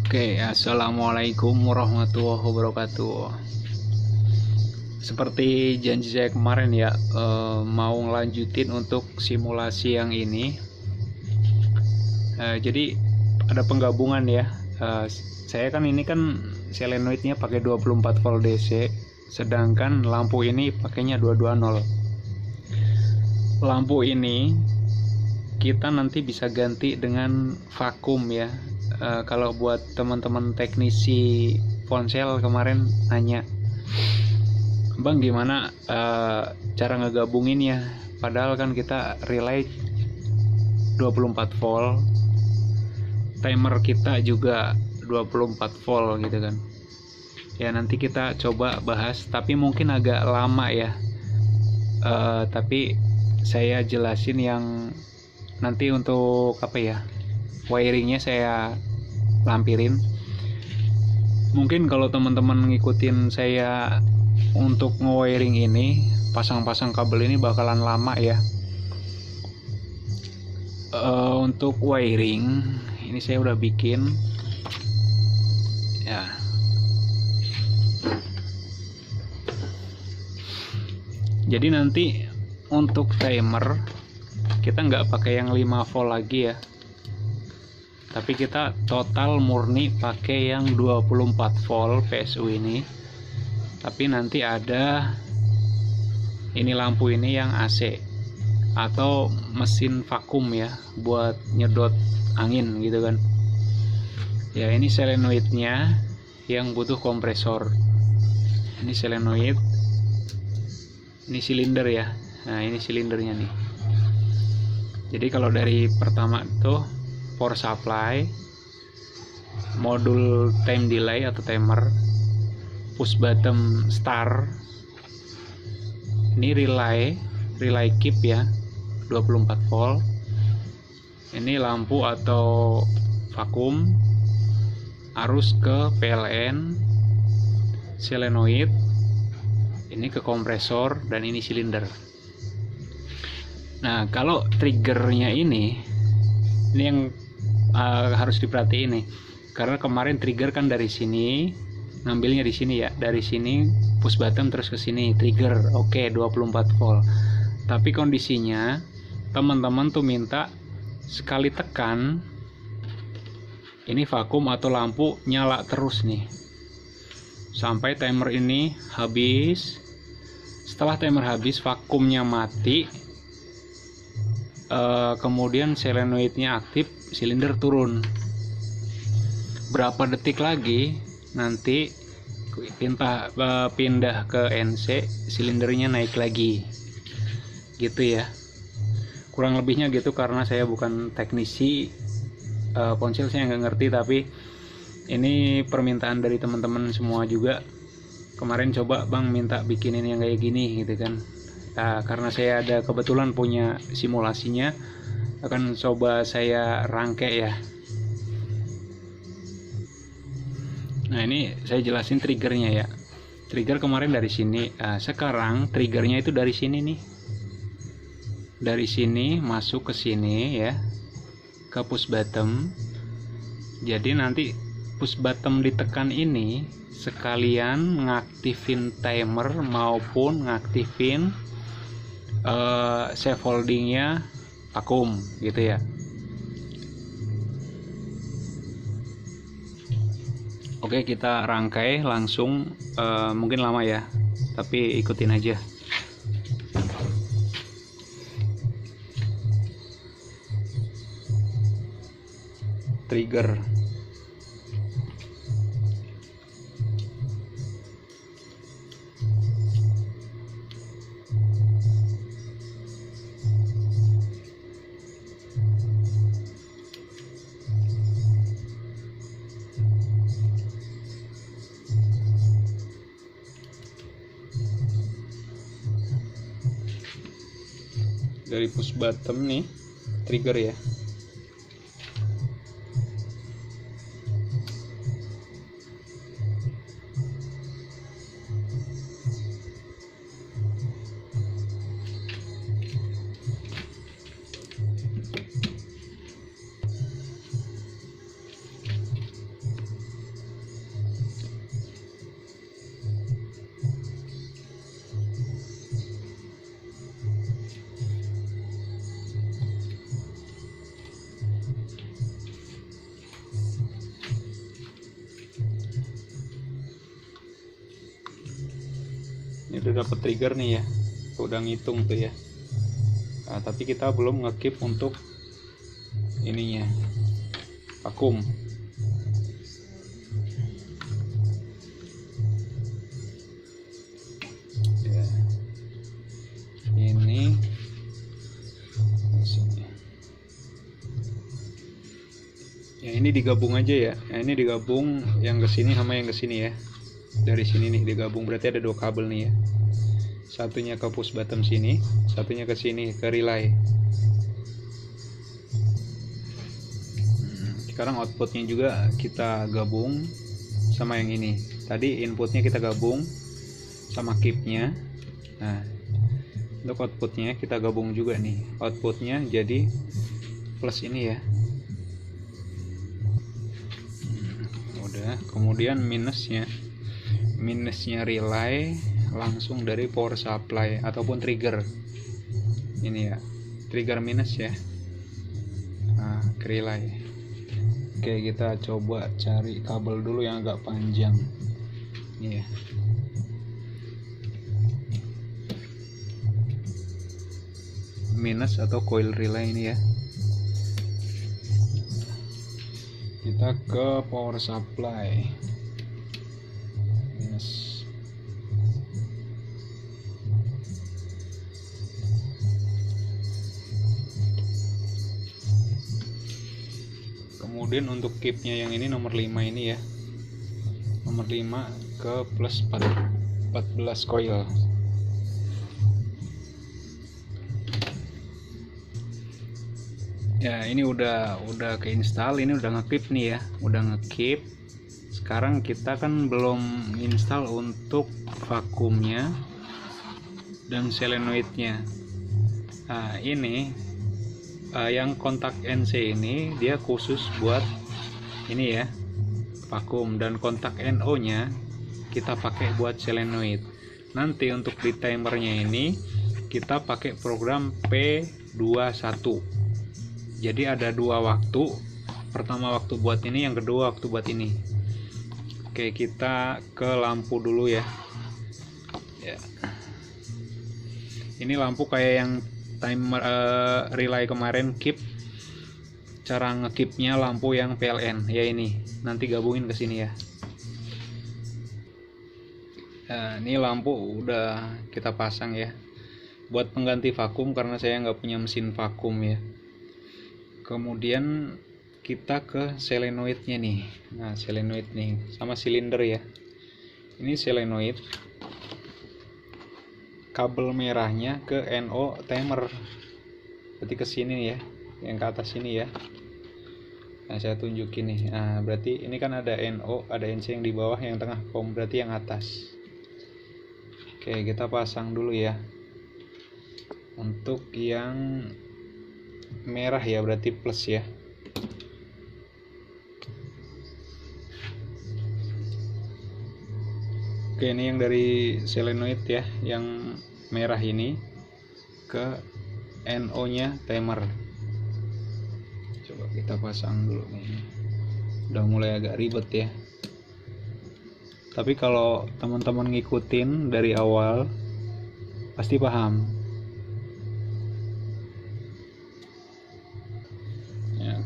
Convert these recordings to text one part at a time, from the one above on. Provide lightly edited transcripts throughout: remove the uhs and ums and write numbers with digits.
Oke, assalamualaikum warahmatullahi wabarakatuh. Seperti janji saya kemarin ya, mau ngelanjutin untuk simulasi yang ini. Jadi ada penggabungan ya. Saya kan ini kan selenoidnya pakai 24 volt DC, sedangkan lampu ini pakainya 220. Lampu ini kita nanti bisa ganti dengan vakum ya. Kalau buat teman-teman teknisi ponsel kemarin nanya, Bang gimana cara ngegabungin ya, padahal kan kita relay 24 volt, timer kita juga 24 volt gitu kan ya. Nanti kita coba bahas, tapi mungkin agak lama ya. Tapi saya jelasin yang nanti untuk apa ya, wiringnya saya lampirin. Mungkin kalau teman-teman ngikutin saya untuk nge-wiring ini, pasang-pasang kabel ini bakalan lama ya. Untuk wiring ini saya udah bikin ya. Jadi nanti untuk timer kita nggak pakai yang 5 volt lagi ya, tapi kita total murni pakai yang 24 volt PSU ini. Tapi nanti ada ini lampu ini yang AC atau mesin vakum ya, buat nyedot angin gitu kan ya. Ini selenoidnya yang butuh kompresor. Ini selenoid, ini silinder ya. Nah ini silindernya nih. Jadi kalau dari pertama tuh power supply, modul time delay atau timer, push bottom star, ini relay keep ya 24 volt, ini lampu atau vakum, arus ke PLN, solenoid, ini ke kompresor, dan ini silinder. Nah kalau triggernya ini yang harus diperhatiin nih, karena kemarin trigger kan dari sini, ngambilnya di sini ya, dari sini push button terus ke sini trigger, oke 24 volt. Tapi kondisinya teman-teman tuh minta sekali tekan ini vakum atau lampu nyala terus nih sampai timer ini habis. Setelah timer habis, vakumnya mati, kemudian solenoidnya aktif, silinder turun. Berapa detik lagi nanti pindah ke NC, silindernya naik lagi gitu ya, kurang lebihnya gitu. Karena saya bukan teknisi ponsel, saya nggak ngerti, tapi ini permintaan dari teman-teman semua juga. Kemarin coba Bang minta bikinin yang kayak gini gitu kan. Nah, karena saya ada kebetulan punya simulasinya, akan coba saya rangkai ya. Nah ini saya jelasin triggernya ya. Trigger kemarin dari sini, sekarang triggernya itu dari sini nih, dari sini masuk ke sini ya, ke push bottom. Jadi nanti push bottom ditekan ini sekalian ngaktifin timer maupun ngaktifin safe holdingnya vakum gitu ya. Oke, kita rangkai langsung. Mungkin lama ya, tapi ikutin aja. Trigger, dari push bottom nih trigger ya. Ini udah dapat trigger nih ya, udah ngitung tuh ya. Nah, tapi kita belum ngekip untuk ininya vakum. Ya. Ini ya, ini digabung aja ya. Nah, ini digabung yang ke sini sama yang ke sini ya. Dari sini nih digabung, berarti ada 2 kabel nih ya. Satunya ke push bottom sini, satunya ke sini ke relay. Sekarang outputnya juga kita gabung sama yang ini. Tadi inputnya kita gabung sama keepnya. Nah, untuk outputnya kita gabung juga nih. Outputnya jadi plus ini ya. Udah, kemudian minusnya relay langsung dari power supply ataupun trigger. Ini ya, trigger minus ya. Nah, ke relay. Oke, kita coba cari kabel dulu yang agak panjang. Ini ya. Minus atau coil relay ini ya. Kita ke power supply. Minus. Kemudian untuk keepnya yang ini nomor 5 ini ya. Nomor 5 ke plus 14 coil. Ya, ini udah keinstall, ini udah ngekip nih ya, udah ngekip. Sekarang kita kan belum install untuk vakumnya dan solenoidnya. Nah, ini yang kontak NC ini dia khusus buat ini ya, vakum, dan kontak NO nya kita pakai buat solenoid. Nanti untuk di timernya ini kita pakai program P21. Jadi ada 2 waktu, pertama waktu buat ini, yang kedua waktu buat ini. Oke, kita ke lampu dulu ya. Ini lampu kayak yang timer relay kemarin, keep. Cara ngekipnya lampu yang PLN ya, ini nanti gabungin ke sini ya. Nah, ini lampu udah kita pasang ya, buat pengganti vakum karena saya nggak punya mesin vakum ya. Kemudian kita ke solenoidnya nih. Nah, solenoid nih sama silinder ya. Ini solenoid. Kabel merahnya ke NO timer. Berarti ke sini ya, yang ke atas sini ya. Nah, saya tunjukin nih. Nah, berarti ini kan ada NO, ada NC yang di bawah, yang tengah COM, berarti yang atas. Oke, kita pasang dulu ya. Untuk yang merah ya, berarti plus ya. Oke, ini yang dari solenoid ya, yang merah ini ke NO nya timer. Coba kita pasang dulu nih. Udah mulai agak ribet ya, tapi kalau teman-teman ngikutin dari awal pasti paham.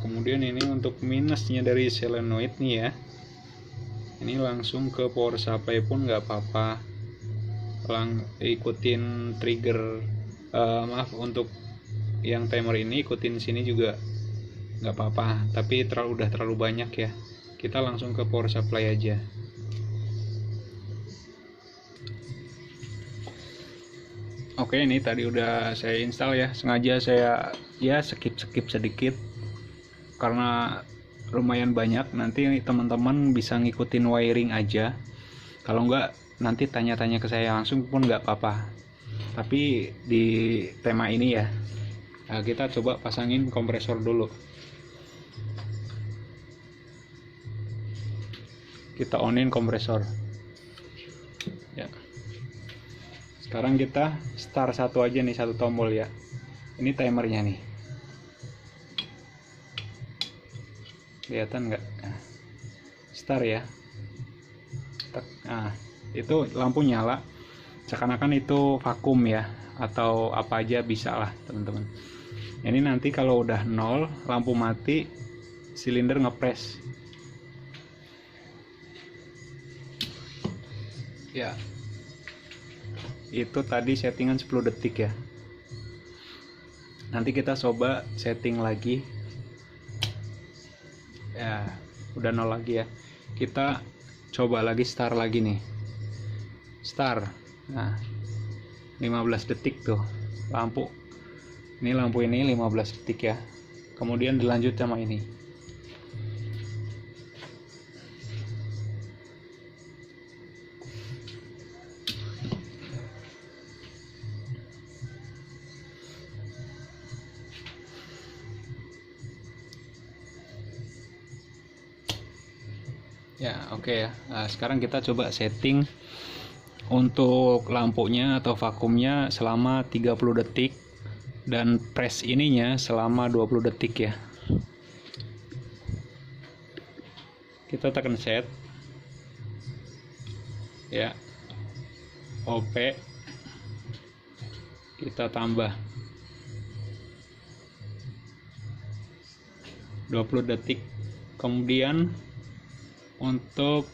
Kemudian ini untuk minusnya dari solenoid nih ya, ini langsung ke power supply pun nggak apa-apa, ikutin trigger, maaf, untuk yang timer ini ikutin sini juga nggak apa-apa, tapi udah terlalu banyak ya, kita langsung ke power supply aja. Oke, ini tadi udah saya install ya, sengaja saya ya skip sedikit karena lumayan banyak. Nanti teman-teman bisa ngikutin wiring aja, kalau enggak nanti tanya-tanya ke saya langsung pun nggak apa-apa. Tapi di tema ini ya, nah, kita coba pasangin kompresor dulu. Kita onin kompresor ya. Sekarang kita start satu aja nih, satu tombol ya. Ini timernya nih, kelihatan nggak? Start ya. Nah, itu lampu nyala. seakan-akan itu vakum ya, atau apa aja bisa lah teman-teman. Ini nanti kalau udah 0, lampu mati, silinder ngepres ya. Itu tadi settingan 10 detik ya. Nanti kita coba setting lagi ya, udah 0 lagi ya. Kita coba lagi start lagi nih, start. Nah 15 detik tuh lampu ini, lampu ini 15 detik ya. Kemudian dilanjut sama ini. Ya, oke ya. Nah, sekarang kita coba setting untuk lampunya atau vakumnya selama 30 detik dan press ininya selama 20 detik ya. Kita tekan set ya, OP kita tambah 20 detik. Kemudian untuk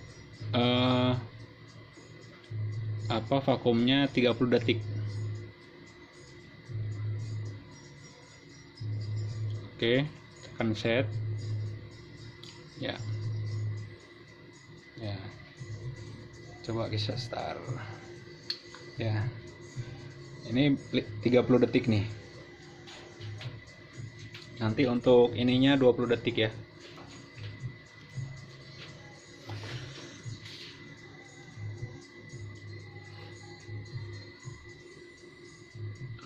vakumnya 30 detik. Oke, tekan set ya. Ya, coba kita start ya. Ini 30 detik nih. Nanti untuk ininya 20 detik ya.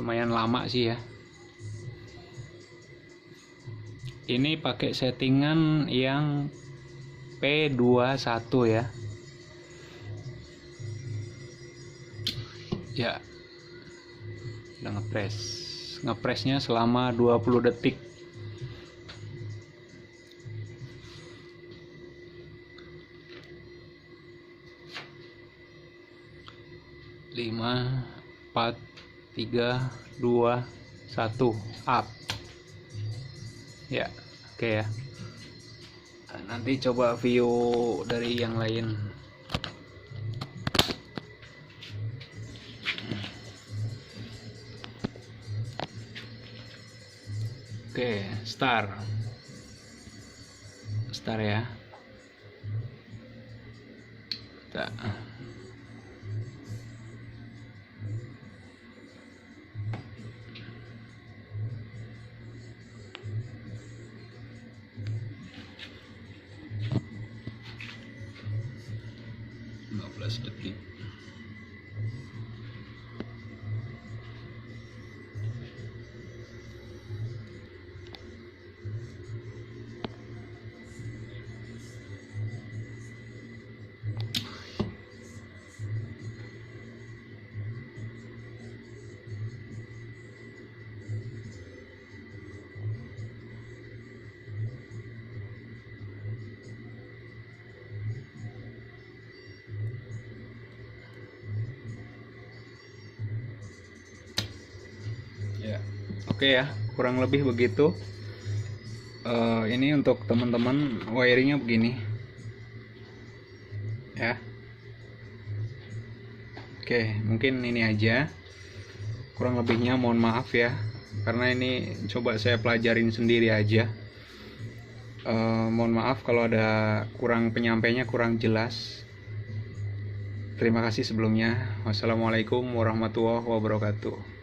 Lumayan lama sih ya. Ini pakai settingan yang P21 ya. Ya, udah ngepresnya selama 20 detik. Lima, 4, 3, 2, 1, up ya. Oke ya. Nanti coba view dari yang lain. Oke, start ya. Kita 15 detik. Ya, oke ya, kurang lebih begitu. Ini untuk teman-teman wiringnya begini ya. Oke, mungkin ini aja, kurang lebihnya mohon maaf ya, karena ini coba saya pelajarin sendiri aja. Mohon maaf kalau ada penyampainya kurang jelas. Terima kasih sebelumnya. Wassalamualaikum warahmatullahi wabarakatuh.